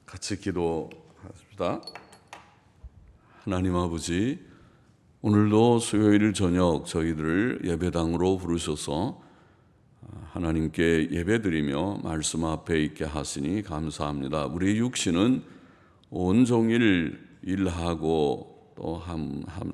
같이 기도하십시다. 하나님 아버지, 오늘도 수요일 저녁 저희들을 예배당으로 부르셔서 하나님께 예배드리며 말씀 앞에 있게 하시니 감사합니다. 우리 육신은 온종일 일하고 또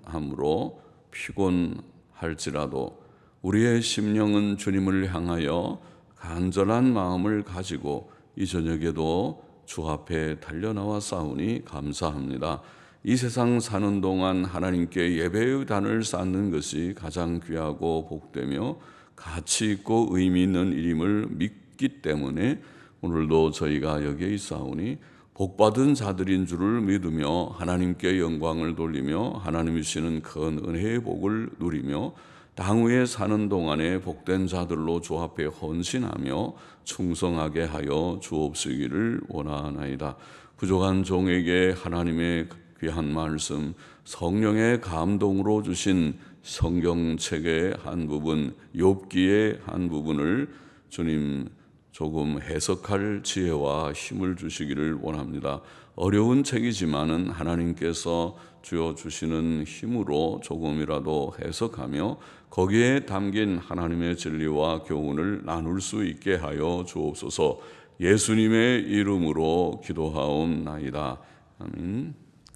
함으로 피곤할지라도 우리의 심령은 주님을 향하여 간절한 마음을 가지고 이 저녁에도 주 앞에 달려나와 싸우니 감사합니다. 이 세상 사는 동안 하나님께 예배의 단을 쌓는 것이 가장 귀하고 복되며 가치 있고 의미 있는 일임을 믿기 때문에 오늘도 저희가 여기에 있사오니 복받은 자들인 줄을 믿으며 하나님께 영광을 돌리며 하나님이 주시는 큰 은혜의 복을 누리며 당후에 사는 동안에 복된 자들로 주 앞에 헌신하며 충성하게 하여 주옵시기를 원하나이다. 부족한 종에게 하나님의 귀한 말씀, 성령의 감동으로 주신 성경책의 한 부분, 욥기의 한 부분을 주님 조금 해석할 지혜와 힘을 주시기를 원합니다. 어려운 책이지만은 하나님께서 주어 주시는 힘으로 조금이라도 해석하며 거기에 담긴 하나님의 진리와 교훈을 나눌 수 있게 하여 주옵소서. 예수님의 이름으로 기도하옵나이다. 아멘.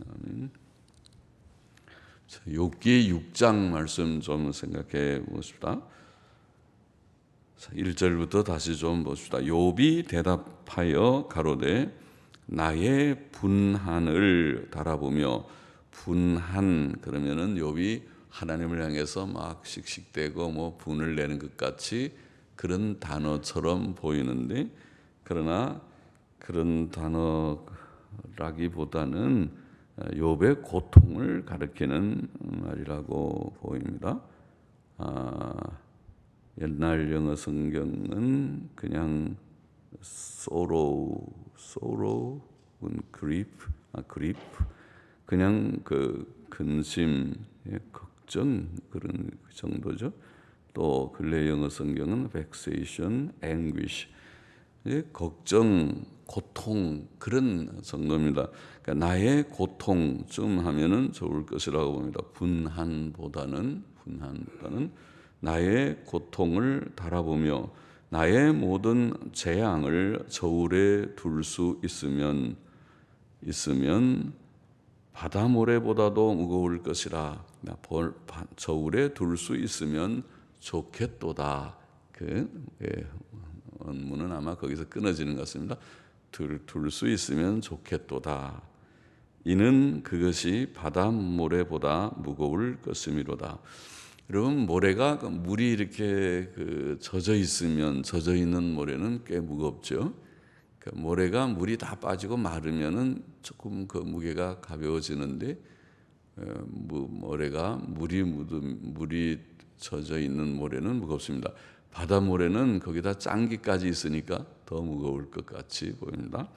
아멘. 욥기 6장 말씀 좀 생각해 보십시다. 1절부터 다시 좀 봅시다. 욥이 대답하여 가로되 나의 분한을 달아보며, 분한 그러면은 욥이 하나님을 향해서 막 씩씩대고 뭐 분을 내는 것 같이 그런 단어처럼 보이는데, 그러나 그런 단어라기보다는 욥의 고통을 가리키는 말이라고 보입니다. 옛날 영어 성경은 그냥 sorrow, grief, 그냥 그 근심, 걱정 그런 정도죠. 또 근래 영어 성경은 vexation, anguish, 걱정, 고통 그런 정도입니다. 그러니까 나의 고통쯤 하면은 좋을 것이라고 봅니다. 분한보다는 나의 고통을 달아보며 나의 모든 재앙을 저울에 둘 수 있으면 바다 모래보다도 무거울 것이라. 저울에 둘 수 있으면 좋겠도다. 원문은 아마 거기서 끊어지는 것 같습니다. 둘 수 있으면 좋겠도다. 이는 그것이 바다 모래보다 무거울 것이미로다. 여러분, 모래가 물이 이렇게 젖어 있는 모래는 꽤 무겁죠. 모래가 물이 다 빠지고 마르면은 조금 그 무게가 가벼워지는데, 모래가 물이 젖어 있는 모래는 무겁습니다. 바다 모래는 거기다 짠기까지 있으니까 더 무거울 것 같이 보입니다.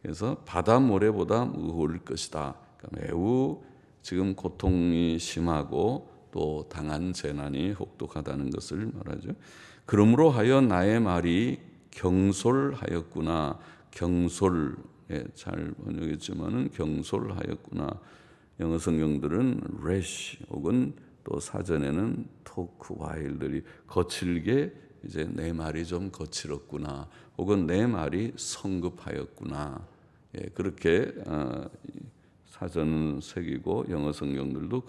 그래서 바다 모래보다 무거울 것이다. 그러니까 매우 지금 고통이 심하고 또 당한 재난이 혹독하다는 것을 말하죠. 그러므로 하여 나의 말이 경솔하였구나. 경솔, 잘 번역했지만은 경솔하였구나. 영어 성경들은 rash 혹은 또 사전에는 talk while들이 거칠게 이제 내 말이 좀 거칠었구나, 혹은 내 말이 성급하였구나. 그렇게 사전은 새기고 영어 성경들도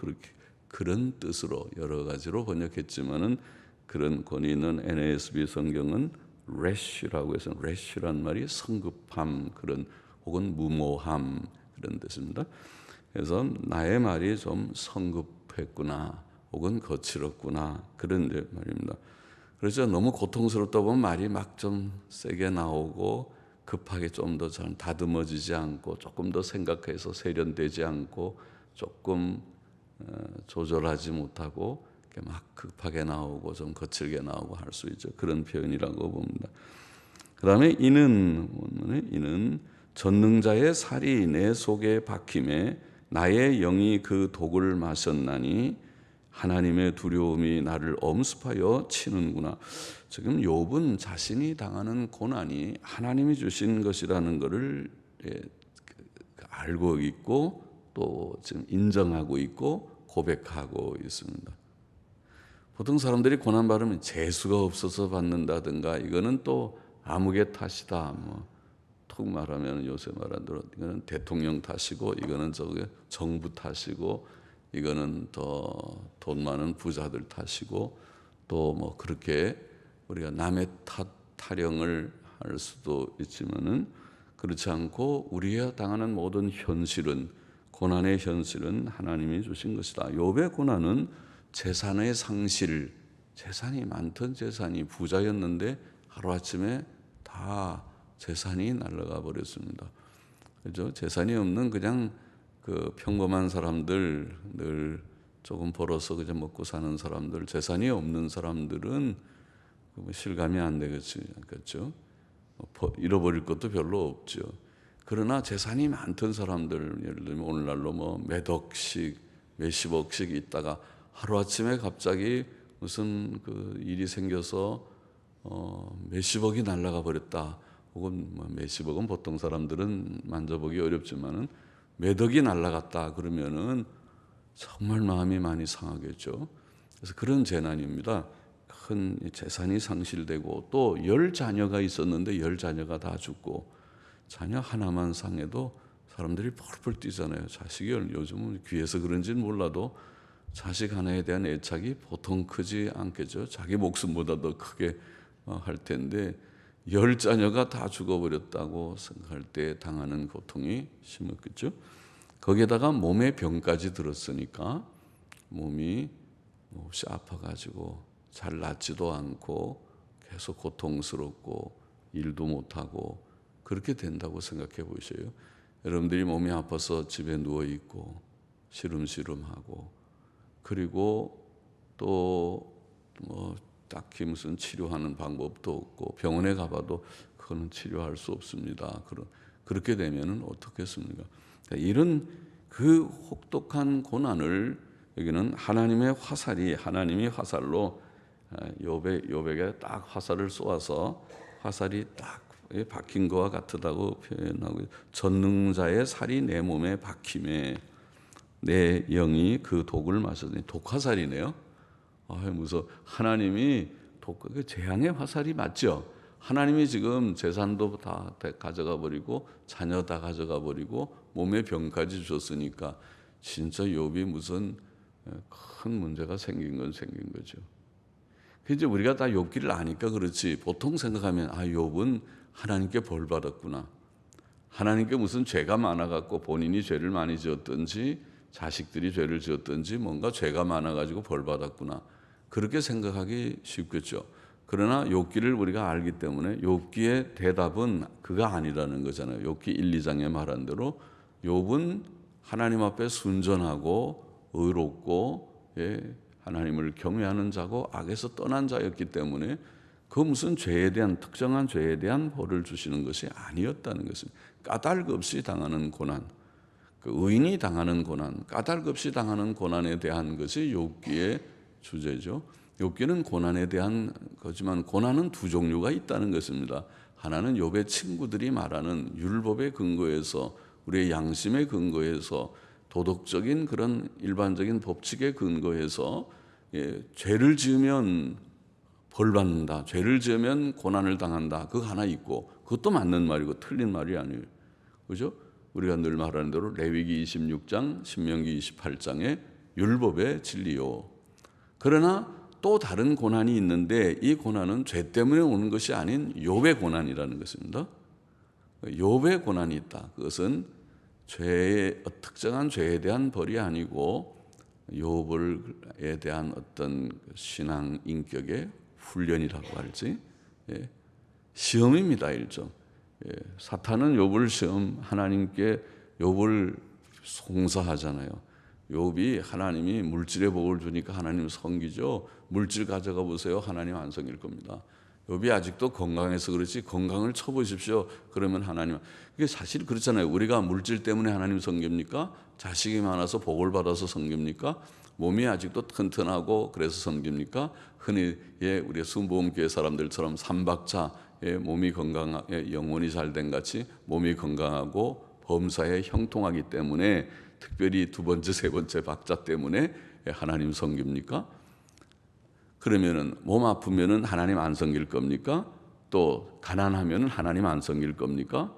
그런 뜻으로 여러 가지로 번역했지만은 그런 권위 있는 NASB 성경은 rash라고 해서 rash란 말이 성급함 그런 혹은 무모함 그런 뜻입니다. 그래서 나의 말이 좀 성급했구나 혹은 거칠었구나 그런 말입니다. 그래서 너무 고통스럽다 보면 말이 막 좀 세게 나오고 급하게 좀 더 잘 다듬어지지 않고 조금 더 생각해서 세련되지 않고 조금 조절하지 못하고 막 급하게 나오고 좀 거칠게 나오고 할 수 있죠. 그런 표현이라고 봅니다. 그 다음에 이는 전능자의 살이 내 속에 박힘에 나의 영이 그 독을 마셨나니 하나님의 두려움이 나를 엄습하여 치는구나. 지금 욥은 자신이 당하는 고난이 하나님이 주신 것이라는 것을 알고 있고 또 지금 인정하고 있고 고백하고 있습니다. 보통 사람들이 고난 받으면 재수가 없어서 받는다든가 이거는 또 암흑의 탓이다. 톡 말하면 요새 말하는 대로 이거는 대통령 탓이고 이거는 정부 탓이고 이거는 더 돈 많은 부자들 탓이고 또 그렇게 우리가 남의 타령을 할 수도 있지만은 그렇지 않고 우리가 당하는 모든 현실은 고난의 현실은 하나님이 주신 것이다. 욥의 고난은 재산의 상실, 재산이 많던 재산이 부자였는데 하루아침에 다 재산이 날아가 버렸습니다. 그죠? 재산이 없는 그냥 그 평범한 사람들, 늘 조금 벌어서 그냥 먹고 사는 사람들, 재산이 없는 사람들은 실감이 안 되겠죠. 잃어버릴 것도 별로 없죠. 그러나 재산이 많던 사람들, 예를 들면 오늘날로 몇 억씩, 몇십억씩 있다가 하루아침에 갑자기 무슨 그 일이 생겨서 몇십억이 날아가 버렸다. 혹은 몇십억은 보통 사람들은 만져보기 어렵지만은 몇 억이 날아갔다 그러면은 정말 마음이 많이 상하겠죠. 그래서 그런 재난입니다. 큰 재산이 상실되고 또 10자녀가 있었는데 10자녀가 다 죽고 자녀 하나만 상해도 사람들이 펄펄 뛰잖아요. 자식이 요즘은 귀해서 그런지는 몰라도 자식 하나에 대한 애착이 보통 크지 않겠죠. 자기 목숨보다 더 크게 할 텐데 10자녀가 다 죽어버렸다고 생각할 때 당하는 고통이 심했겠죠. 거기에다가 몸에 병까지 들었으니까 몸이 몹시 아파가지고 잘 낫지도 않고 계속 고통스럽고 일도 못하고 그렇게 된다고 생각해 보셔요. 여러분들이 몸이 아파서 집에 누워있고 시름시름하고 그리고 또 딱히 무슨 치료하는 방법도 없고 병원에 가봐도 그거는 치료할 수 없습니다. 그렇게 되면은 어떻겠습니까? 이런 그 혹독한 고난을 여기는 하나님의 화살이 하나님이 화살로 욥에게 딱 화살을 쏘아서 화살이 딱 박힌 것과 같다고 표현하고 전능자의 살이 내 몸에 박힘에 내 영이 그 독을 마셨더니 독화살이네요. 무서워. 하나님이 그 재앙의 화살이 맞죠. 하나님이 지금 재산도 다 가져가 버리고 자녀 다 가져가 버리고 몸에 병까지 줬으니까 진짜 욥이 무슨 큰 문제가 생긴 건 생긴 거죠. 이제 우리가 다 욥기를 아니까 그렇지 보통 생각하면 욥은 하나님께 벌 받았구나. 하나님께 무슨 죄가 많아갖고 본인이 죄를 많이 지었든지 자식들이 죄를 지었든지 뭔가 죄가 많아가지고 벌 받았구나. 그렇게 생각하기 쉽겠죠. 그러나 욥기를 우리가 알기 때문에 욥기의 대답은 그가 아니라는 거잖아요. 욥기 1, 2장에 말한 대로 욥은 하나님 앞에 순전하고 의롭고 하나님을 경외하는 자고 악에서 떠난 자였기 때문에 그 무슨 죄에 대한 특정한 죄에 대한 벌을 주시는 것이 아니었다는 것입니다. 까닭 없이 당하는 고난, 그 의인이 당하는 고난, 까닭 없이 당하는 고난에 대한 것이 욥기의 주제죠. 욥기는 고난에 대한 거지만 고난은 두 종류가 있다는 것입니다. 하나는 욥의 친구들이 말하는 율법의 근거에서 우리의 양심의 근거에서 도덕적인 그런 일반적인 법칙의 근거에서 죄를 지으면 벌 받는다. 죄를 지으면 고난을 당한다. 그거 하나 있고 그것도 맞는 말이고 틀린 말이 아니에요. 그죠? 우리가 늘 말하는 대로 레위기 26장, 신명기 28장의 율법의 진리요. 그러나 또 다른 고난이 있는데 이 고난은 죄 때문에 오는 것이 아닌 욥의 고난이라는 것입니다. 욥의 고난이 있다. 그것은 특정한 죄에 대한 벌이 아니고 욥에 대한 어떤 신앙 인격의 훈련이라고 할지 시험입니다. 일종. 사탄은 욥을 시험, 하나님께 욥을 송사하잖아요. 욥이 하나님이 물질의 복을 주니까 하나님 섬기죠. 물질 가져가 보세요. 하나님 안 섬길 겁니다. 욥이 아직도 건강해서 그렇지 건강을 쳐보십시오. 그러면 하나님, 이게 사실 그렇잖아요. 우리가 물질 때문에 하나님 섬깁니까? 자식이 많아서 복을 받아서 섬깁니까? 몸이 아직도 튼튼하고 그래서 섬깁니까? 흔히 우리 순복음교회 사람들처럼 삼박자 몸이 건강하게 영혼이 잘된 같이 몸이 건강하고 범사에 형통하기 때문에, 특별히 두 번째, 세 번째 박자 때문에 하나님 섬깁니까? 그러면은 몸 아프면은 하나님 안 섬길 겁니까? 또 가난하면은 하나님 안 섬길 겁니까?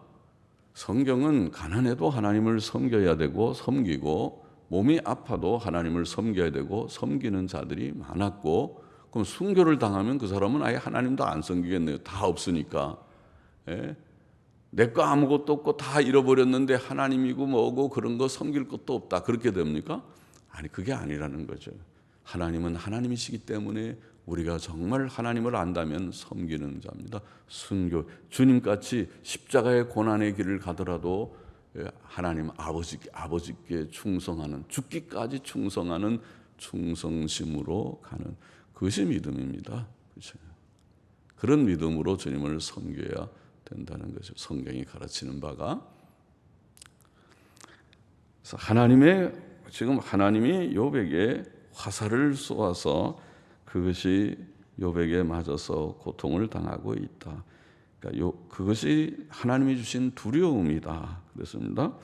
성경은 가난해도 하나님을 섬겨야 되고 섬기고, 몸이 아파도 하나님을 섬겨야 되고 섬기는 자들이 많았고, 그럼 순교를 당하면 그 사람은 아예 하나님도 안 섬기겠네요. 다 없으니까. 예? 내 거 아무것도 없고 다 잃어버렸는데 하나님이고 뭐고 그런 거 섬길 것도 없다, 그렇게 됩니까? 아니, 그게 아니라는 거죠. 하나님은 하나님이시기 때문에 우리가 정말 하나님을 안다면 섬기는 자입니다. 순교, 주님같이 십자가의 고난의 길을 가더라도 하나님 아버지께 충성하는, 죽기까지 충성하는 충성심으로 가는, 그것이 믿음입니다. 그렇죠? 그런 믿음으로 주님을 섬겨야 된다는 것이죠. 성경이 가르치는 바가. 그래서 지금 하나님이 욥에게 화살을 쏘아서 그것이 욥에게 맞아서 고통을 당하고 있다. 그러니까 그것이 하나님이 주신 두려움이다 그랬습니다.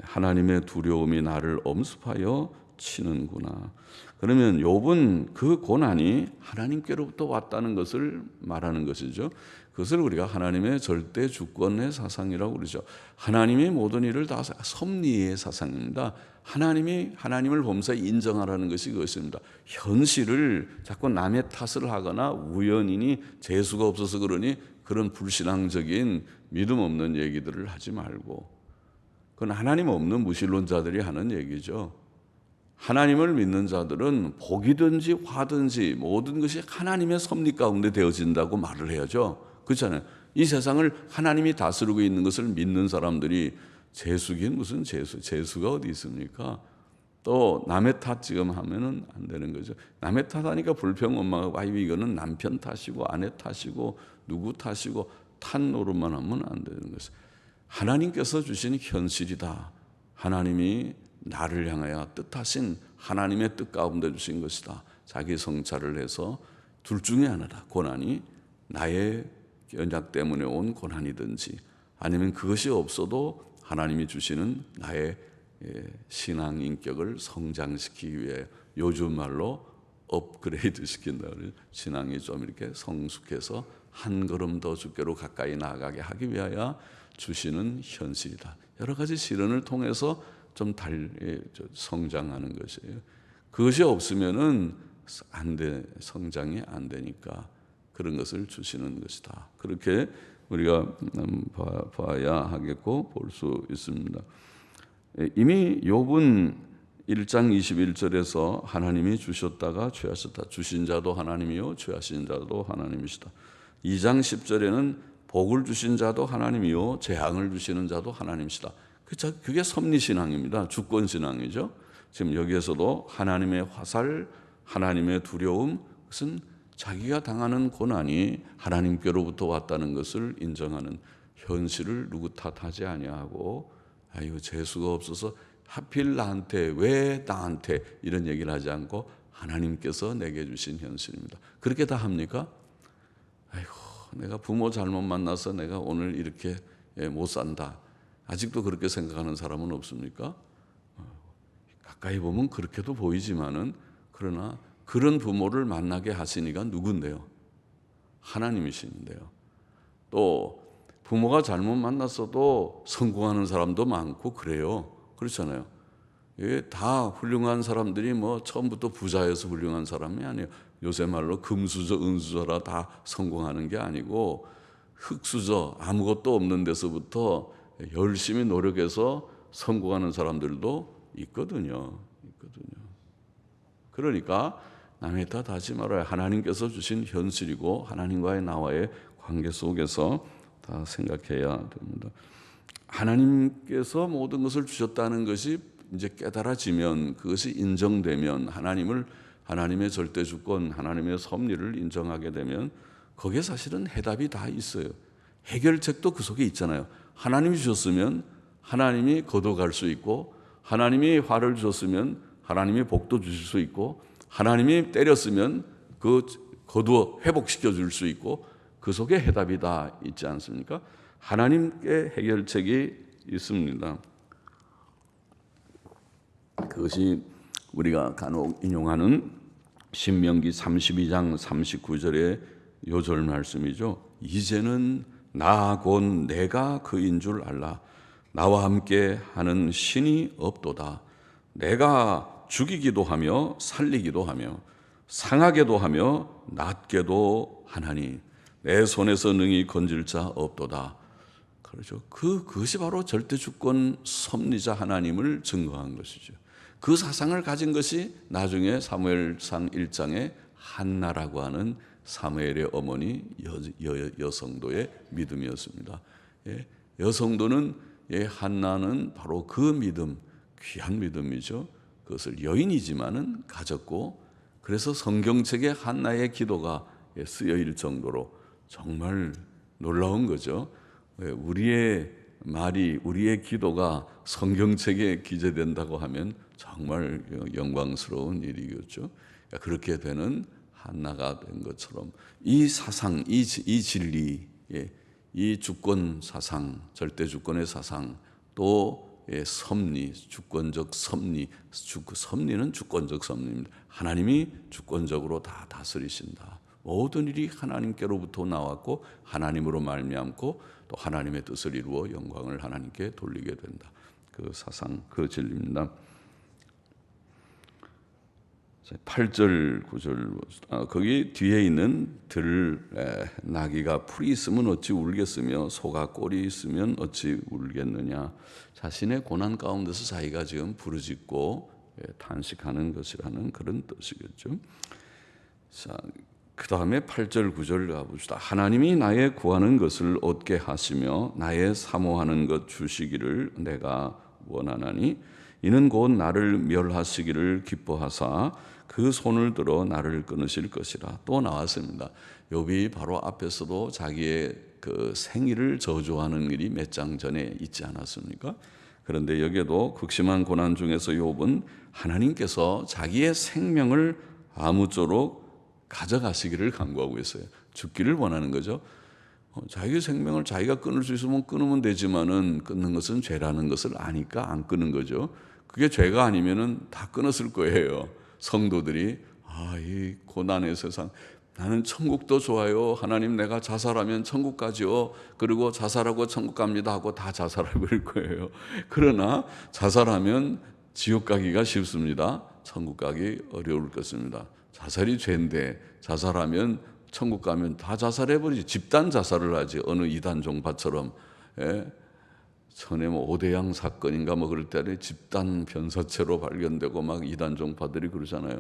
하나님의 두려움이 나를 엄습하여 치는구나. 그러면 욥은 그 고난이 하나님께로부터 왔다는 것을 말하는 것이죠. 그것을 우리가 하나님의 절대 주권의 사상이라고 그러죠. 하나님의 모든 일을 다 섭리의 사상입니다. 하나님이 하나님을 범사에 인정하라는 것이 그것입니다. 현실을 자꾸 남의 탓을 하거나 우연이니 재수가 없어서 그러니 그런 불신앙적인 믿음 없는 얘기들을 하지 말고, 그건 하나님 없는 무신론자들이 하는 얘기죠. 하나님을 믿는 자들은 복이든지 화든지 모든 것이 하나님의 섭리 가운데 되어진다고 말을 해야죠. 그렇잖아요. 이 세상을 하나님이 다스리고 있는 것을 믿는 사람들이 재수긴 무슨 재수가 어디 있습니까? 또 남의 탓 지금 하면은 안 되는 거죠. 남의 탓하니까 불평 원망하고, 아유 이거는 남편 탓이고 아내 탓이고 누구 탓이고 탓 노릇만 하면 안 되는 것이죠. 하나님께서 주신 현실이다. 하나님이 나를 향하여 뜻하신 하나님의 뜻 가운데 주신 것이다. 자기 성찰을 해서 둘 중에 하나다. 고난이 나의 연약 때문에 온 고난이든지, 아니면 그것이 없어도 하나님이 주시는 나의 신앙 인격을 성장시키기 위해, 요즘 말로 업그레이드 시킨다. 신앙이 좀 이렇게 성숙해서 한 걸음 더 주께로 가까이 나아가게 하기 위하여 주시는 현실이다. 여러 가지 시련을 통해서 좀 성장하는 것이에요. 그것이 없으면은 성장이 안 되니까 그런 것을 주시는 것이다. 그렇게 우리가 봐야 하겠고 볼 수 있습니다. 이미 욥은 1장 21절에서 하나님이 주셨다가 취하셨다. 주신 자도 하나님이요 취하신 자도 하나님이시다. 2장 10절에는 복을 주신 자도 하나님이요 재앙을 주시는 자도 하나님이시다. 그게 섭리신앙입니다. 주권신앙이죠. 지금 여기에서도 하나님의 화살, 하나님의 두려움, 그것은 자기가 당하는 고난이 하나님께로부터 왔다는 것을 인정하는, 현실을 누구 탓하지 아니하고, 아이고 재수가 없어서 하필 나한테, 왜 나한테 이런 얘기를 하지 않고 하나님께서 내게 주신 현실입니다. 그렇게 다 합니까? 아이고 내가 부모 잘못 만나서 내가 오늘 이렇게 못 산다. 아직도 그렇게 생각하는 사람은 없습니까? 가까이 보면 그렇게도 보이지만은, 그러나 그런 부모를 만나게 하시니가 누군데요? 하나님이시는데요. 또 부모가 잘못 만났어도 성공하는 사람도 많고 그래요. 그렇잖아요. 이게 다 훌륭한 사람들이 뭐 처음부터 부자여서 훌륭한 사람이 아니에요. 요새 말로 금수저, 은수저라 다 성공하는 게 아니고, 흙수저, 아무것도 없는 데서부터 열심히 노력해서 성공하는 사람들도 있거든요. 그러니까 남의 탓 하지 말아요. 하나님께서 주신 현실이고 하나님과의 나와의 관계 속에서 다 생각해야 됩니다. 하나님께서 모든 것을 주셨다는 것이 이제 깨달아지면, 그것이 인정되면, 하나님의 절대 주권, 하나님의 섭리를 인정하게 되면 거기에 사실은 해답이 다 있어요. 해결책도 그 속에 있잖아요. 하나님이 주셨으면 하나님이 거둬갈 수 있고, 하나님이 화를 주셨으면 하나님이 복도 주실 수 있고, 하나님이 때렸으면 그 거두어 회복시켜 줄 수 있고, 그 속에 해답이 다 있지 않습니까? 하나님께 해결책이 있습니다. 그것이 우리가 간혹 인용하는 신명기 32장 39절의 요절 말씀이죠. 이제는 나 곧 내가 그인 줄 알라. 나와 함께 하는 신이 없도다. 내가 죽이기도 하며 살리기도 하며 상하게도 하며 낫게도 하나니 내 손에서 능히 건질 자 없도다. 그렇죠. 그것이 바로 절대 주권 섭리자 하나님을 증거한 것이죠. 그 사상을 가진 것이 나중에 사무엘상 1장에 한나라고 하는 사무엘의 어머니 여성도의 믿음이었습니다. 여성도는 한나는 바로 그 믿음, 귀한 믿음이죠. 그것을 여인이지만은 가졌고, 그래서 성경책에 한나의 기도가 쓰여질 정도로 정말 놀라운 거죠. 우리의 말이, 우리의 기도가 성경책에 기재된다고 하면 정말 영광스러운 일이겠죠. 그렇게 되는 한나가 된 것처럼 이 사상, 이 진리, 이 주권 사상, 절대 주권의 사상, 또 섭리, 주권적 섭리, 섭리는 주권적 섭리입니다. 하나님이 주권적으로 다 다스리신다. 모든 일이 하나님께로부터 나왔고 하나님으로 말미암고 또 하나님의 뜻을 이루어 영광을 하나님께 돌리게 된다. 그 사상, 그 진리입니다. 8절 9절 거기 뒤에 있는 나귀가 풀이 있으면 어찌 울겠으며 소가 꼴이 있으면 어찌 울겠느냐. 자신의 고난 가운데서 자기가 지금 부르짖고 탄식하는 것이라는 그런 뜻이겠죠. 자, 그 다음에 8절 9절 가봅시다. 하나님이 나의 구하는 것을 얻게 하시며 나의 사모하는 것 주시기를 내가 원하나니 이는 곧 나를 멸하시기를 기뻐하사 그 손을 들어 나를 끊으실 것이라. 또 나왔습니다. 욥이 바로 앞에서도 자기의 그 생일을 저주하는 일이 몇 장 전에 있지 않았습니까? 그런데 여기에도 극심한 고난 중에서 욥은 하나님께서 자기의 생명을 아무쪼록 가져가시기를 간구하고 있어요. 죽기를 원하는 거죠. 자기의 생명을 자기가 끊을 수 있으면 끊으면 되지만은 끊는 것은 죄라는 것을 아니까 안 끊는 거죠. 그게 죄가 아니면은 다 끊었을 거예요. 성도들이 이 고난의 세상, 나는 천국도 좋아요. 하나님 내가 자살하면 천국 가죠. 그리고 자살하고 천국 갑니다 하고 다 자살하고 일 거예요. 그러나 자살하면 지옥 가기가 쉽습니다. 천국 가기 어려울 것입니다. 자살이 죄인데 자살하면 천국 가면 다 자살해버리지. 집단 자살을 하지. 어느 이단 종파처럼. 전에 오대양 사건인가 그럴 때 집단 변사체로 발견되고 막 이단 종파들이 그러잖아요.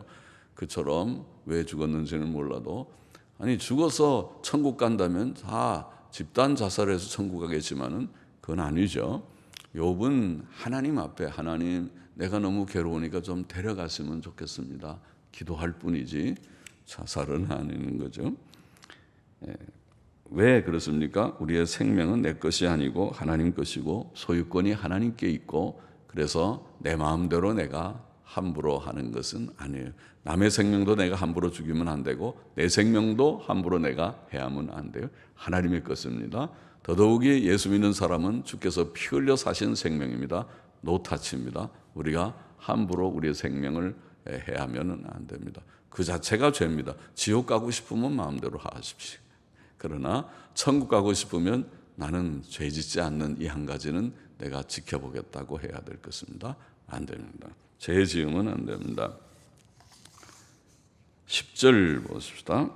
그처럼 왜 죽었는지는 몰라도, 아니 죽어서 천국 간다면 다 집단 자살해서 천국 가겠지만은 그건 아니죠. 욥은 하나님 앞에, 하나님 내가 너무 괴로우니까 좀 데려갔으면 좋겠습니다. 기도할 뿐이지 자살은 아니는 거죠. 왜 그렇습니까? 우리의 생명은 내 것이 아니고 하나님 것이고 소유권이 하나님께 있고, 그래서 내 마음대로 내가 함부로 하는 것은 아니에요. 남의 생명도 내가 함부로 죽이면 안 되고 내 생명도 함부로 내가 해하면 안 돼요. 하나님의 것입니다. 더더욱이 예수 믿는 사람은 주께서 피 흘려 사신 생명입니다. 노타치입니다. 우리가 함부로 우리의 생명을 해하면 안 됩니다. 그 자체가 죄입니다. 지옥 가고 싶으면 마음대로 하십시오. 그러나 천국 가고 싶으면 나는 죄 짓지 않는 이 한 가지는 내가 지켜보겠다고 해야 될 것입니다. 안 됩니다. 죄 지으면 안 됩니다. 10절 보십시다.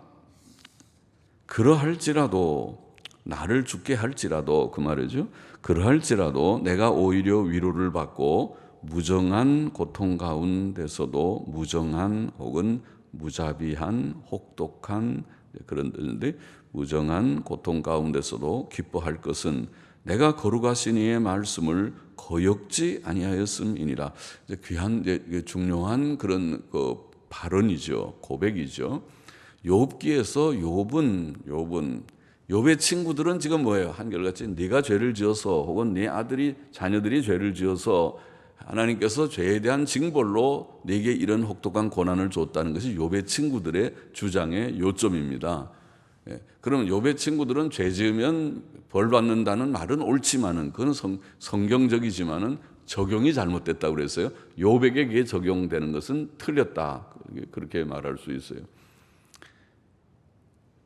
그러할지라도, 나를 죽게 할지라도, 그 말이죠. 그러할지라도 내가 오히려 위로를 받고 무정한 고통 가운데서도 무정한 혹은 무자비한 혹독한 그런 뜻인데, 무정한 고통 가운데서도 기뻐할 것은 내가 거룩하신 이의 말씀을 거역지 아니하였음이니라. 귀한, 중요한 그런 발언이죠. 고백이죠. 욥기에서 욥의 친구들은 지금 뭐예요? 한결같이 네가 죄를 지어서 혹은 네 아들이 자녀들이 죄를 지어서 하나님께서 죄에 대한 징벌로 네게 이런 혹독한 고난을 줬다는 것이 욥의 친구들의 주장의 요점입니다. 그러면 욥의 친구들은 죄 지으면 벌 받는다는 말은 옳지만은 그건 성경적이지만은 적용이 잘못됐다고 그랬어요. 욥에게 그게 적용되는 것은 틀렸다. 그렇게 말할 수 있어요.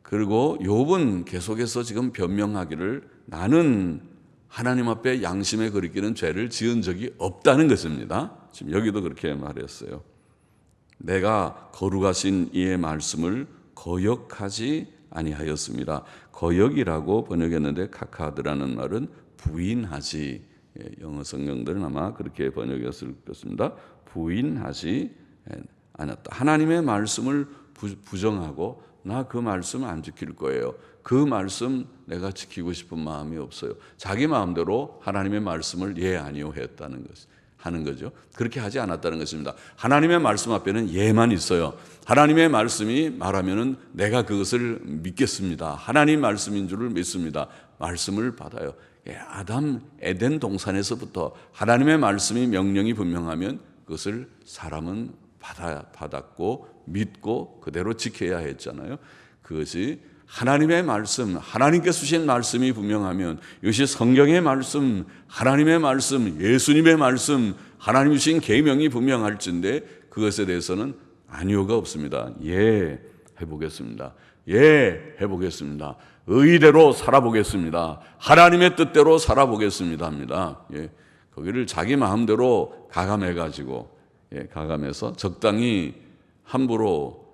그리고 욥은 계속해서 지금 변명하기를 나는 하나님 앞에 양심에 거리끼는 죄를 지은 적이 없다는 것입니다. 지금 여기도 그렇게 말했어요. 내가 거룩하신 이의 말씀을 거역하지 아니하였습니다. 거역이라고 번역했는데 카카드라는 말은 부인하지, 영어 성경들은 아마 그렇게 번역했을 것입니다. 부인하지 않았다. 하나님의 말씀을 부정하고 나 그 말씀 안 지킬 거예요. 그 말씀 내가 지키고 싶은 마음이 없어요. 자기 마음대로 하나님의 말씀을 예 아니요 했다는 것 하는 거죠. 그렇게 하지 않았다는 것입니다. 하나님의 말씀 앞에는 예만 있어요. 하나님의 말씀이 말하면은 내가 그것을 믿겠습니다. 하나님 말씀인 줄을 믿습니다. 말씀을 받아요. 아담 에덴 동산에서부터 하나님의 말씀이 명령이 분명하면 그것을 사람은 받았고 믿고 그대로 지켜야 했잖아요. 그것이 하나님의 말씀, 하나님께서 주신 말씀이 분명하면 이것이 성경의 말씀, 하나님의 말씀, 예수님의 말씀, 하나님 주신 계명이 분명할진데 그것에 대해서는 아니오가 없습니다. 예, 해보겠습니다. 예, 해보겠습니다. 의대로 살아보겠습니다. 하나님의 뜻대로 살아보겠습니다 합니다. 예, 거기를 자기 마음대로 가감해가지고 가감해서 적당히 함부로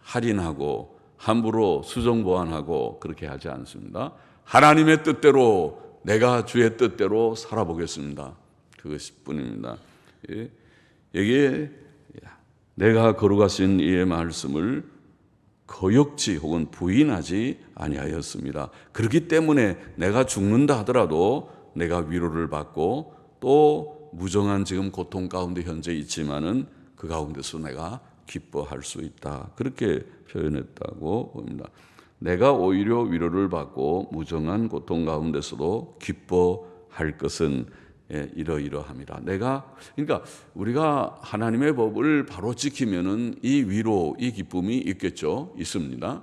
할인하고 함부로 수정보완하고 그렇게 하지 않습니다. 하나님의 뜻대로 내가 주의 뜻대로 살아보겠습니다. 그것뿐입니다. 여기에 내가 거룩하신 이의 말씀을 거역지 혹은 부인하지 아니하였습니다. 그렇기 때문에 내가 죽는다 하더라도 내가 위로를 받고 또 무정한 지금 고통 가운데 현재 있지만은 그 가운데서 내가 기뻐할 수 있다. 그렇게 표현했다고 봅니다. 내가 오히려 위로를 받고 무정한 고통 가운데서도 기뻐할 것은 이러이러합니다. 그러니까 우리가 하나님의 법을 바로 지키면은 이 위로, 이 기쁨이 있겠죠? 있습니다.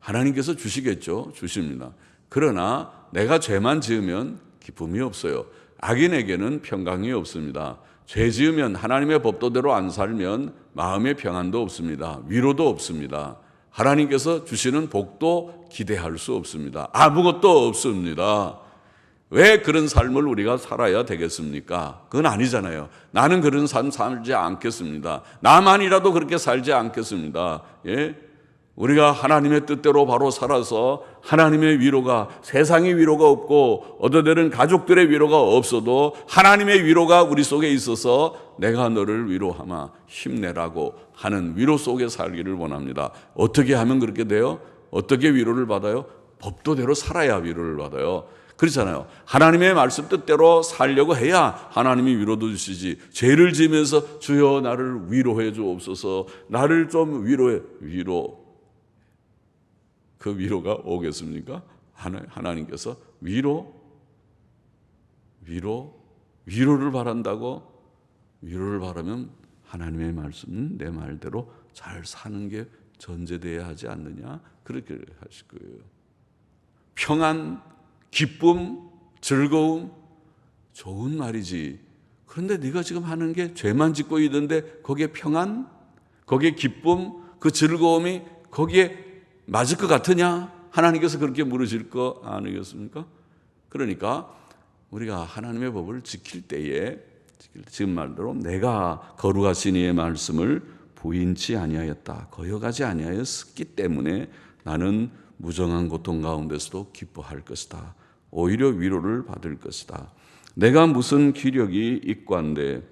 하나님께서 주시겠죠? 주십니다. 그러나 내가 죄만 지으면 기쁨이 없어요. 악인에게는 평강이 없습니다. 죄 지으면 하나님의 법도대로 안 살면 마음의 평안도 없습니다. 위로도 없습니다. 하나님께서 주시는 복도 기대할 수 없습니다. 아무것도 없습니다. 왜 그런 삶을 우리가 살아야 되겠습니까? 그건 아니잖아요. 나는 그런 삶 살지 않겠습니다. 나만이라도 그렇게 살지 않겠습니다. 우리가 하나님의 뜻대로 바로 살아서 하나님의 위로가, 세상의 위로가 없고 어떤 때는 가족들의 위로가 없어도 하나님의 위로가 우리 속에 있어서 내가 너를 위로하마 힘내라고 하는 위로 속에 살기를 원합니다. 어떻게 하면 그렇게 돼요? 어떻게 위로를 받아요? 법도대로 살아야 위로를 받아요. 그렇잖아요. 하나님의 말씀 뜻대로 살려고 해야 하나님이 위로도 주시지. 죄를 지으면서 주여 나를 위로해 주옵소서, 나를 좀 위로해. 그 위로가 오겠습니까? 하나님께서 위로를 바란다고? 위로를 바라면 하나님의 말씀은 내 말대로 잘 사는 게 전제되어야 하지 않느냐? 그렇게 하실 거예요. 평안, 기쁨, 즐거움, 좋은 말이지. 그런데 네가 지금 하는 게 죄만 짓고 있는데 거기에 평안, 거기에 기쁨, 그 즐거움이 거기에 맞을 것 같으냐? 하나님께서 그렇게 물으실 거 아니겠습니까? 그러니까 우리가 하나님의 법을 지킬 때에 지금 말대로 내가 거룩하신 이의 말씀을 부인치 아니하였다, 거역하지 아니하였기 때문에 나는 무정한 고통 가운데서도 기뻐할 것이다. 오히려 위로를 받을 것이다. 내가 무슨 기력이 있관데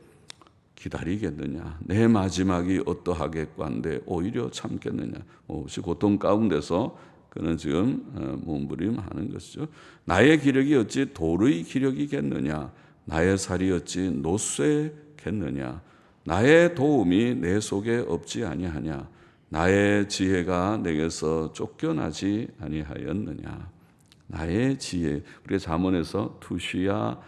기다리겠느냐? 내 마지막이 어떠하겠관데 오히려 참겠느냐? 혹시 고통 가운데서 그는 지금 몸부림하는 것이죠. 나의 기력이 어찌 돌의 기력이겠느냐? 나의 살이 어찌 노쇠겠느냐? 나의 도움이 내 속에 없지 아니하냐? 나의 지혜가 내게서 쫓겨나지 아니하였느냐? 나의 지혜, 우리가 잠언에서 투시야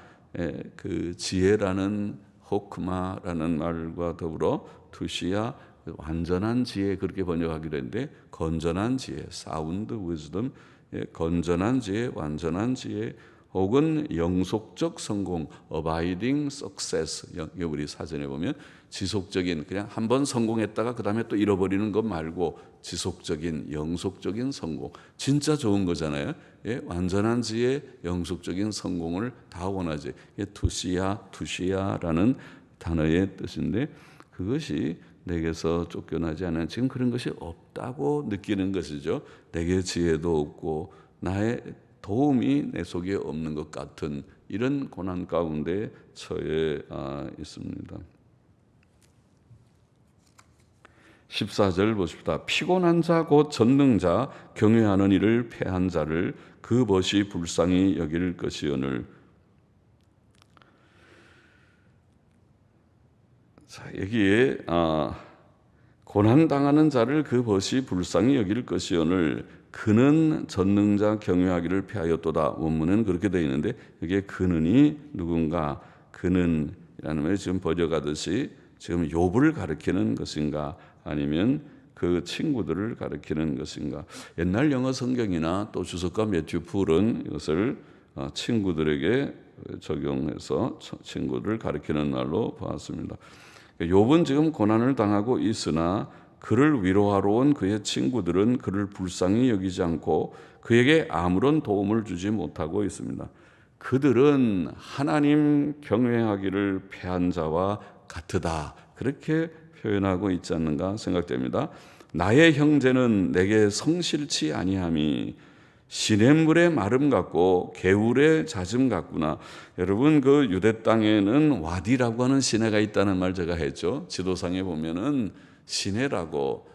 그 지혜라는 호크마라는 말과 더불어 투시야 완전한 지혜 그렇게 번역하기로 했는데 건전한 지혜, sound wisdom, 건전한 지혜, 완전한 지혜, 혹은 영속적 성공, abiding success. 우리 사전에 보면 지속적인, 그냥 한번 성공했다가 그 다음에 또 잃어버리는 것 말고 지속적인 영속적인 성공, 진짜 좋은 거잖아요. 완전한 지혜, 영속적인 성공을 다 원하지. 투시야라는 단어의 뜻인데, 그것이 내게서 쫓겨나지 않은, 지금 그런 것이 없다고 느끼는 것이죠. 내게 지혜도 없고 나의 도움이 내 속에 없는 것 같은 이런 고난 가운데 처해 있습니다. 14절 보십시다. 피곤한 자 곧 전능자 경외하는 이를 패한 자를 그 벗이 불쌍히 여길 것이오늘. 자, 여기에 고난당하는 자를 그 벗이 불쌍히 여길 것이오늘 그는 전능자 경외하기를 패하였도다. 원문은 그렇게 되어 있는데 여기에 그는이 누군가, 그는이라는 말이 지금 번역하듯이 지금 욥을 가리키는 것인가 아니면 그 친구들을 가리키는 것인가. 옛날 영어 성경이나 또 주석가 매튜 풀은 이것을 친구들에게 적용해서 친구들을 가리키는 말로 보았습니다. 욥은 지금 고난을 당하고 있으나 그를 위로하러 온 그의 친구들은 그를 불쌍히 여기지 않고 그에게 아무런 도움을 주지 못하고 있습니다. 그들은 하나님 경외하기를 패한 자와 같으다. 그렇게 표현하고 있지 않는가 생각됩니다. 나의 형제는 내게 성실치 아니함이 시냇물의 마름 같고 개울의 잦음 같구나. 여러분, 그 유대 땅에는 와디라고 하는 시내가 있다는 말 제가 했죠. 지도상에 보면은 시내라고,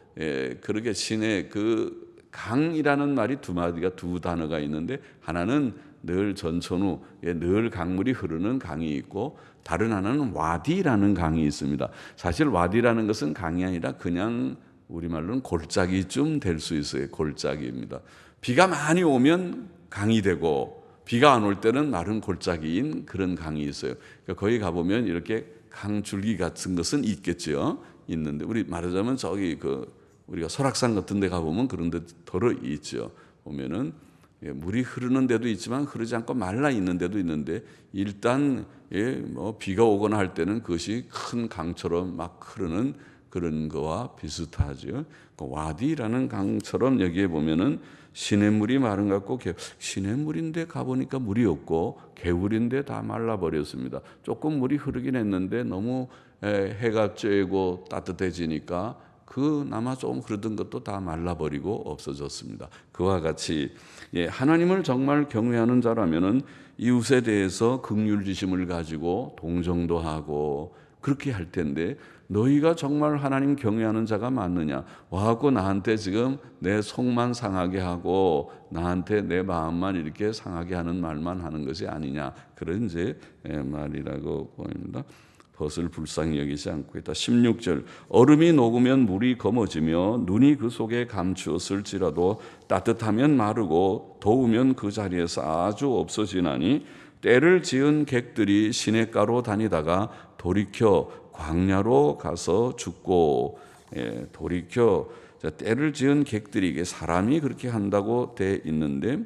그렇게 시내, 그 강이라는 말이 두 단어가 있는데 하나는 늘 전천후, 늘 강물이 흐르는 강이 있고 다른 하나는 와디라는 강이 있습니다. 사실 와디라는 것은 강이 아니라 그냥 우리말로는 골짜기쯤 될 수 있어요. 골짜기입니다. 비가 많이 오면 강이 되고 비가 안 올 때는 마른 골짜기인 그런 강이 있어요. 그러니까 거기 가보면 이렇게 강줄기 같은 것은 있겠죠. 있는데 우리 말하자면 저기 우리가 설악산 같은 데 가보면 그런 데 덜어 있죠. 보면은 물이 흐르는 데도 있지만 흐르지 않고 말라 있는 데도 있는데 일단 비가 오거나 할 때는 그것이 큰 강처럼 막 흐르는 그런 거와 비슷하죠. 와디라는 강처럼 여기에 보면은 시냇물이 마른 것 같고 시냇물인데 가보니까 물이 없고 개울인데 다 말라버렸습니다. 조금 물이 흐르긴 했는데 너무 해가 쬐고 따뜻해지니까 그나마 조금 흐르던 것도 다 말라버리고 없어졌습니다. 그와 같이 하나님을 정말 경외하는 자라면은 이웃에 대해서 긍휼지심을 가지고 동정도 하고 그렇게 할 텐데 너희가 정말 하나님 경외하는 자가 맞느냐? 와갖고 나한테 지금 내 속만 상하게 하고 나한테 내 마음만 이렇게 상하게 하는 말만 하는 것이 아니냐? 그런 이제 말이라고 보입니다. 벗을 불쌍히 여기지 않고 있다. 16절 얼음이 녹으면 물이 검어지며 눈이 그 속에 감추었을지라도 따뜻하면 마르고 더우면 그 자리에서 아주 없어지나니 때를 지은 객들이 시냇가로 다니다가 돌이켜 광야로 가서 죽고 돌이켜 때를 지은 객들이 이게 사람이 그렇게 한다고 돼 있는데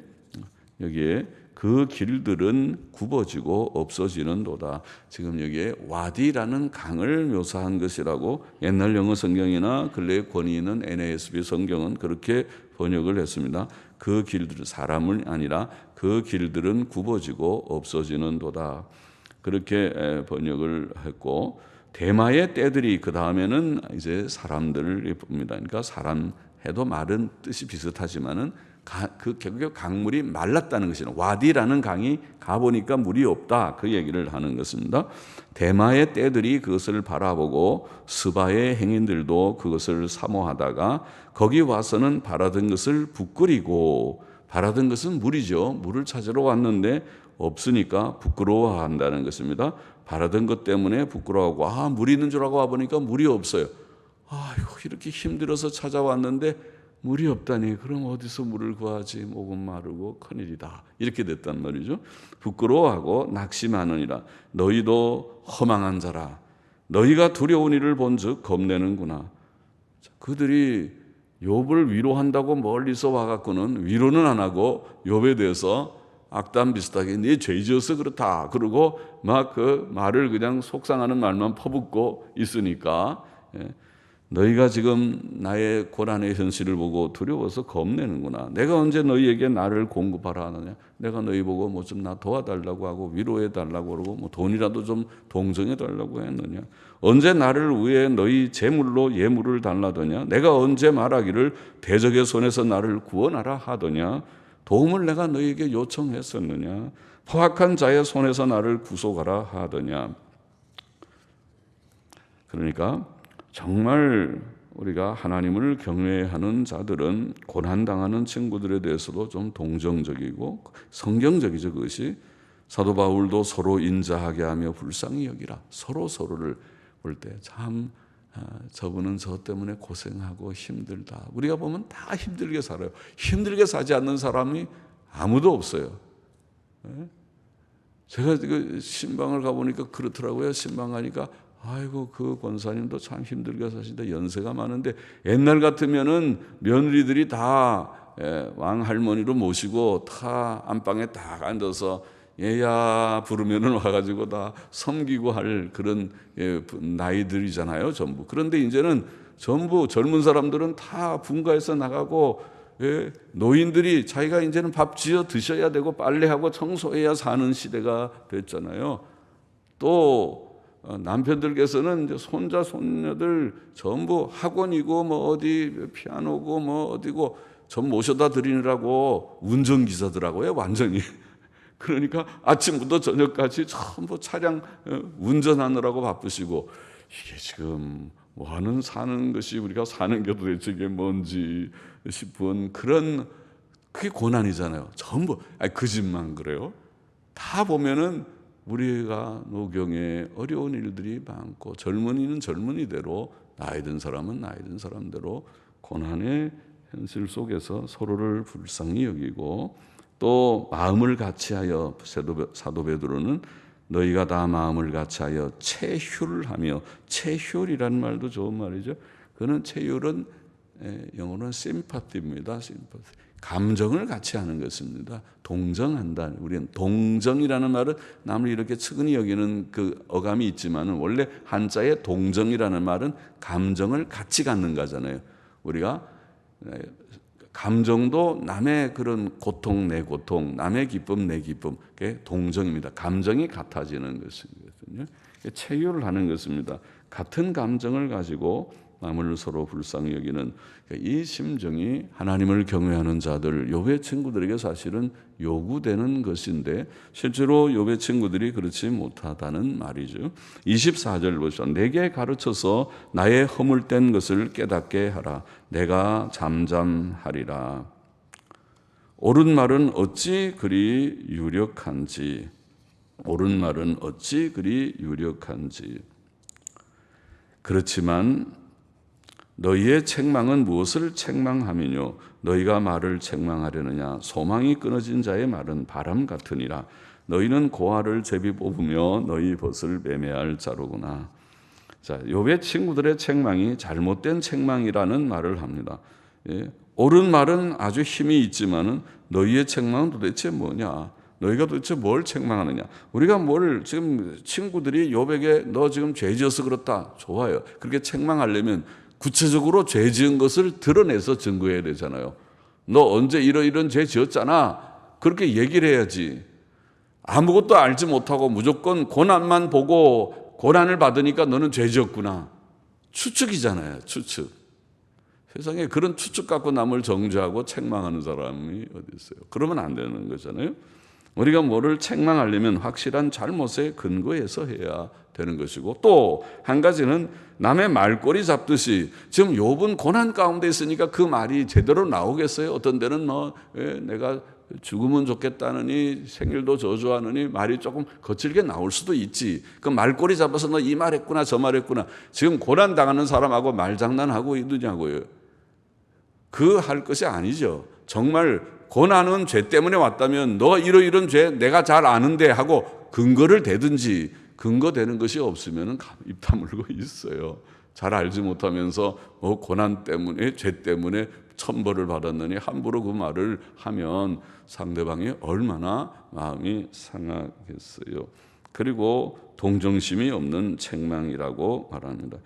여기에 그 길들은 굽어지고 없어지는도다. 지금 여기에 와디라는 강을 묘사한 것이라고 옛날 영어 성경이나 근래의 권위 있는 NASB 성경은 그렇게 번역을 했습니다. 그 길들은 사람은 아니라 그 길들은 굽어지고 없어지는도다. 그렇게 번역을 했고 대마의 떼들이 그 다음에는 이제 사람들을 봅니다. 그러니까 사람 해도 말은 뜻이 비슷하지만은 결국 강물이 말랐다는 것이죠. 와디라는 강이 가보니까 물이 없다. 그 얘기를 하는 것입니다. 대마의 떼들이 그것을 바라보고 스바의 행인들도 그것을 사모하다가 거기 와서는 바라던 것을 부끄리고 바라던 것은 물이죠. 물을 찾으러 왔는데 없으니까 부끄러워한다는 것입니다. 바라던 것 때문에 부끄러워하고 물이 있는 줄 알고 와보니까 물이 없어요. 이렇게 힘들어서 찾아왔는데 물이 없다니 그럼 어디서 물을 구하지? 목은 마르고 큰일이다. 이렇게 됐단 말이죠. 부끄러워하고 낙심하느니라. 너희도 허망한 자라. 너희가 두려운 일을 본즉 겁내는구나. 그들이 욥을 위로한다고 멀리서 와갖고는 위로는 안 하고 욥에 대해서 악담 비슷하게 네 죄 지어서 그렇다 그러고 막 그 말을 그냥 속상하는 말만 퍼붓고 있으니까 너희가 지금 나의 고난의 현실을 보고 두려워서 겁내는구나. 내가 언제 너희에게 나를 공급하라 하느냐. 내가 너희 보고 뭐 좀 나 도와달라고 하고 위로해 달라고 그러고 뭐 돈이라도 좀 동정해 달라고 했느냐. 언제 나를 위해 너희 재물로 예물을 달라더냐. 내가 언제 말하기를 대적의 손에서 나를 구원하라 하더냐. 도움을 내가 너희에게 요청했었느냐. 포악한 자의 손에서 나를 구속하라 하더냐. 그러니까 정말 우리가 하나님을 경외하는 자들은 고난당하는 친구들에 대해서도 좀 동정적이고 성경적이죠. 그것이 사도 바울도 서로 인자하게 하며 불쌍히 여기라. 서로를 볼 때 참 저분은 저 때문에 고생하고 힘들다. 우리가 보면 다 힘들게 살아요. 힘들게 사지 않는 사람이 아무도 없어요. 제가 그 신방을 가보니까 그렇더라고요. 신방 가니까 아이고 그 권사님도 참 힘들게 사신다. 연세가 많은데 옛날 같으면은 며느리들이 다 왕할머니로 모시고 다 안방에 딱 앉아서 얘야 부르면은 와가지고 다 섬기고 할 그런 나이들이잖아요, 전부. 그런데 이제는 전부 젊은 사람들은 다 분가해서 나가고 노인들이 자기가 이제는 밥 지어 드셔야 되고 빨래하고 청소해야 사는 시대가 됐잖아요. 또 남편들께서는 이제 손자 손녀들 전부 학원이고 뭐 어디 피아노고 뭐 어디고 전 모셔다 드리느라고 운전기사더라고요, 완전히. 그러니까 아침부터 저녁까지 전부 차량 운전하느라고 바쁘시고 이게 지금 뭐하는 사는 것이 우리가 사는 게 도대체 이게 뭔지 싶은 그런 그게 고난이잖아요. 전부 그 집만 그래요. 다 보면은 우리가 노경에 어려운 일들이 많고 젊은이는 젊은이대로 나이 든 사람은 나이 든 사람대로 고난의 현실 속에서 서로를 불쌍히 여기고 또 마음을 같이하여 사도 베드로는 너희가 다 마음을 같이하여 체휼하며 체휼이라는 말도 좋은 말이죠. 그는 체휼은 영어로는 심파티입니다. 감정을 같이 하는 것입니다. 동정한다. 우리는 동정이라는 말은 남을 이렇게 측은히 여기는 그 어감이 있지만 원래 한자의 동정이라는 말은 감정을 같이 갖는 거잖아요. 우리가 감정도 남의 그런 고통 내 고통, 남의 기쁨 내 기쁨, 그게 동정입니다. 감정이 같아지는 것이거든요. 체휼을 하는 것입니다. 같은 감정을 가지고 남을 서로 불쌍히 여기는 이 심정이 하나님을 경외하는 자들, 욥의 친구들에게 사실은 요구되는 것인데 실제로 욥의 친구들이 그렇지 못하다는 말이죠. 24절 보시죠. 내게 가르쳐서 나의 허물된 것을 깨닫게 하라. 내가 잠잠하리라. 옳은 말은 어찌 그리 유력한지. 옳은 말은 어찌 그리 유력한지. 그렇지만 너희의 책망은 무엇을 책망함이뇨? 너희가 말을 책망하려느냐? 소망이 끊어진 자의 말은 바람 같으니라. 너희는 고아를 제비 뽑으며 너희 벗을 매매할 자로구나. 자, 욥의 친구들의 책망이 잘못된 책망이라는 말을 합니다. 옳은 말은 아주 힘이 있지만은 너희의 책망은 도대체 뭐냐? 너희가 도대체 뭘 책망하느냐? 우리가 뭘 지금 친구들이 욥에게 너 지금 죄 지어서 그렇다. 좋아요. 그렇게 책망하려면 구체적으로 죄 지은 것을 드러내서 증거해야 되잖아요. 너 언제 이런 죄 지었잖아. 그렇게 얘기를 해야지. 아무것도 알지 못하고 무조건 고난만 보고 고난을 받으니까 너는 죄 지었구나. 추측이잖아요. 추측. 세상에 그런 추측 갖고 남을 정죄하고 책망하는 사람이 어디 있어요. 그러면 안 되는 거잖아요. 우리가 뭐를 책망하려면 확실한 잘못에 근거해서 해야 되는 것이고 또 한 가지는 남의 말꼬리 잡듯이 지금 욥은 고난 가운데 있으니까 그 말이 제대로 나오겠어요? 어떤 데는 내가 죽으면 좋겠다느니 생일도 저주하느니 말이 조금 거칠게 나올 수도 있지. 그 말꼬리 잡아서 너 이 말했구나 저 말했구나. 지금 고난 당하는 사람하고 말장난하고 있느냐고요. 그 할 것이 아니죠. 정말 고난은 죄 때문에 왔다면 너 이런 죄 내가 잘 아는데 하고 근거를 대든지 근거 되는 것이 없으면 입 다물고 있어요. 잘 알지 못하면서 고난 때문에 죄 때문에 천벌을 받았느니 함부로 그 말을 하면 상대방이 얼마나 마음이 상하겠어요. 그리고 동정심이 없는 책망이라고 말합니다.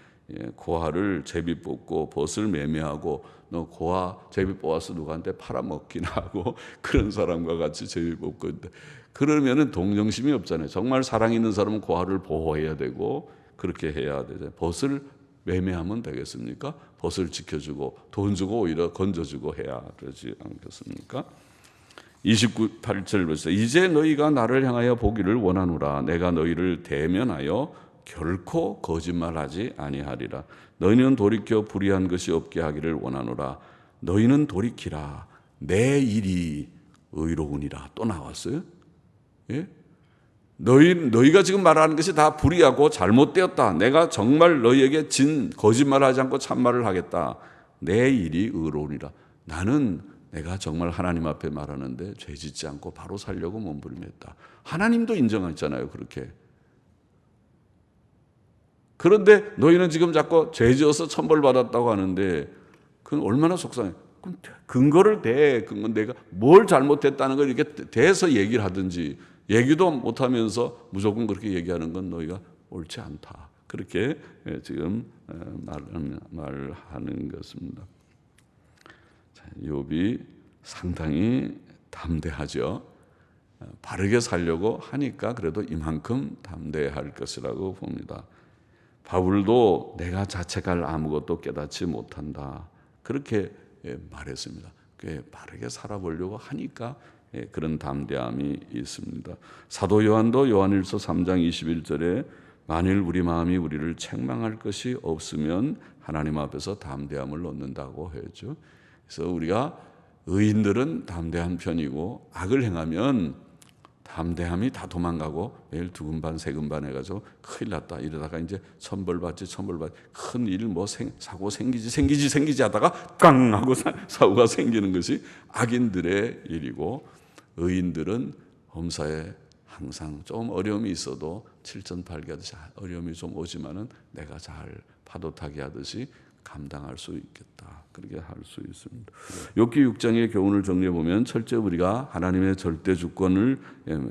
고아를 제비 뽑고 벗을 매매하고 너 고아 제비 뽑아서 누구한테 팔아먹기나 하고 그런 사람과 같이 제비 뽑고 그러면은 동정심이 없잖아요. 정말 사랑 있는 사람은 고아를 보호해야 되고 그렇게 해야 되죠. 벗을 매매하면 되겠습니까? 벗을 지켜주고 돈 주고 오히려 건져주고 해야 되지 않겠습니까? 28절 보세요. 이제 너희가 나를 향하여 보기를 원하노라. 내가 너희를 대면하여 결코 거짓말하지 아니하리라. 너희는 돌이켜 불의한 것이 없게 하기를 원하노라. 너희는 돌이키라. 내 일이 의로우니라. 또 나왔어요. 예? 너희가 지금 말하는 것이 다 불의하고 잘못되었다. 내가 정말 너희에게 거짓말하지 않고 참말을 하겠다. 내 일이 의로우니라. 나는 내가 정말 하나님 앞에 말하는데 죄 짓지 않고 바로 살려고 몸부림했다. 하나님도 인정했잖아요. 그렇게. 그런데 너희는 지금 자꾸 죄 지어서 천벌받았다고 하는데 그건 얼마나 속상해. 그럼 근거를 내가 뭘 잘못했다는 걸 이렇게 대서 얘기를 하든지 얘기도 못하면서 무조건 그렇게 얘기하는 건 너희가 옳지 않다. 그렇게 지금 말하는 것입니다. 욥이 상당히 담대하죠. 바르게 살려고 하니까 그래도 이만큼 담대할 것이라고 봅니다. 바울도 내가 자책할 아무것도 깨닫지 못한다. 그렇게 말했습니다. 바르게 살아보려고 하니까 그런 담대함이 있습니다. 사도 요한도 요한일서 3장 21절에 만일 우리 마음이 우리를 책망할 것이 없으면 하나님 앞에서 담대함을 얻는다고 했죠. 그래서 우리가 의인들은 담대한 편이고 악을 행하면 담대함이 다 도망가고 매일 두근반 세근반 해가지고 큰일 났다 이러다가 이제 천벌받지 큰일 사고 생기지 하다가 깡 하고 사고가 생기는 것이 악인들의 일이고 의인들은 범사에 항상 좀 어려움이 있어도 칠전팔기 하듯이 어려움이 좀 오지만은 내가 잘 파도 타기 하듯이 감당할 수 있겠다. 그렇게 할 수 있습니다. 욥기 6장의 교훈을 정리해 보면 첫째 우리가 하나님의 절대 주권을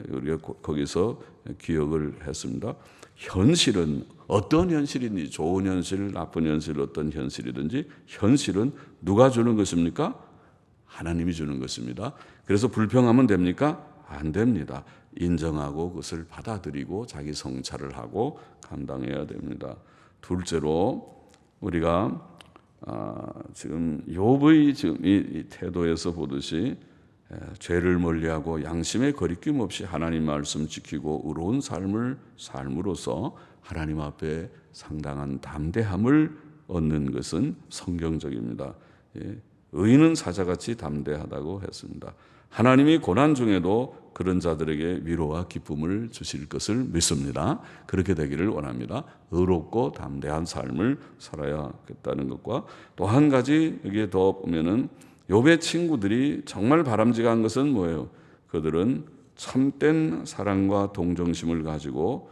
우리가 거기서 기억을 했습니다. 현실은 어떤 현실이니 좋은 현실, 나쁜 현실 어떤 현실이든지 현실은 누가 주는 것입니까? 하나님이 주는 것입니다. 그래서 불평하면 됩니까? 안 됩니다. 인정하고 그것을 받아들이고 자기 성찰을 하고 감당해야 됩니다. 둘째로 우리가 지금 욥의 지금 이 태도에서 보듯이 죄를 멀리하고 양심의 거리낌 없이 하나님 말씀 지키고 의로운 삶으로서 하나님 앞에 상당한 담대함을 얻는 것은 성경적입니다. 의인은 사자같이 담대하다고 했습니다. 하나님이 고난 중에도 그런 자들에게 위로와 기쁨을 주실 것을 믿습니다. 그렇게 되기를 원합니다. 의롭고 담대한 삶을 살아야겠다는 것과 또 한 가지 여기에 더 보면은 욥의 친구들이 정말 바람직한 것은 뭐예요? 그들은 참된 사랑과 동정심을 가지고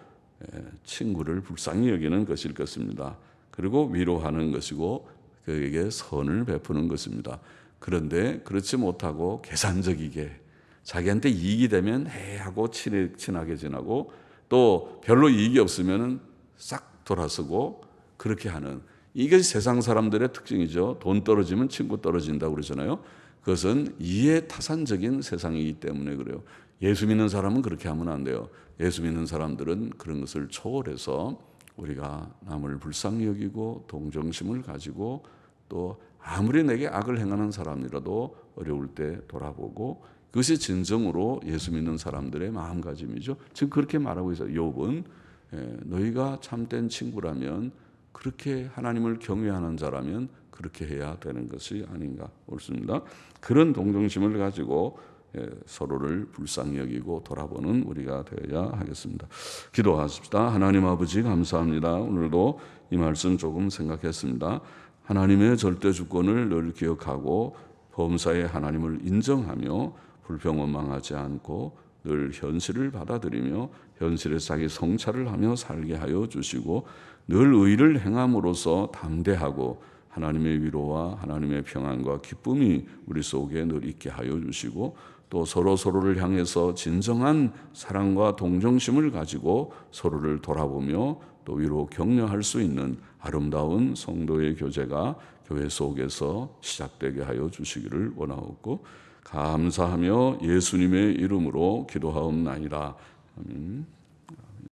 친구를 불쌍히 여기는 것일 것입니다. 그리고 위로하는 것이고 그에게 선을 베푸는 것입니다. 그런데 그렇지 못하고 계산적이게 자기한테 이익이 되면 해하고 친하게 지나고 또 별로 이익이 없으면 싹 돌아서고 그렇게 하는 이게 세상 사람들의 특징이죠. 돈 떨어지면 친구 떨어진다고 그러잖아요. 그것은 이해타산적인 세상이기 때문에 그래요. 예수 믿는 사람은 그렇게 하면 안 돼요. 예수 믿는 사람들은 그런 것을 초월해서 우리가 남을 불쌍히 여기고 동정심을 가지고 또 아무리 내게 악을 행하는 사람이라도 어려울 때 돌아보고 그것이 진정으로 예수 믿는 사람들의 마음가짐이죠. 지금 그렇게 말하고 있어요. 욥은 너희가 참된 친구라면 그렇게 하나님을 경외하는 자라면 그렇게 해야 되는 것이 아닌가 옳습니다. 그런 동정심을 가지고 서로를 불쌍히 여기고 돌아보는 우리가 되어야 하겠습니다. 기도하십시다. 하나님 아버지 감사합니다. 오늘도 이 말씀 조금 생각했습니다. 하나님의 절대 주권을 늘 기억하고 범사의 하나님을 인정하며 불평원망하지 않고 늘 현실을 받아들이며 현실에 자기 성찰을 하며 살게 하여 주시고 늘 의를 행함으로써 담대하고 하나님의 위로와 하나님의 평안과 기쁨이 우리 속에 늘 있게 하여 주시고 또 서로를 향해서 진정한 사랑과 동정심을 가지고 서로를 돌아보며 또 위로 격려할 수 있는 아름다운 성도의 교제가 교회 속에서 시작되게 하여 주시기를 원하옵고 감사하며 예수님의 이름으로 기도하옵나이다. 아멘.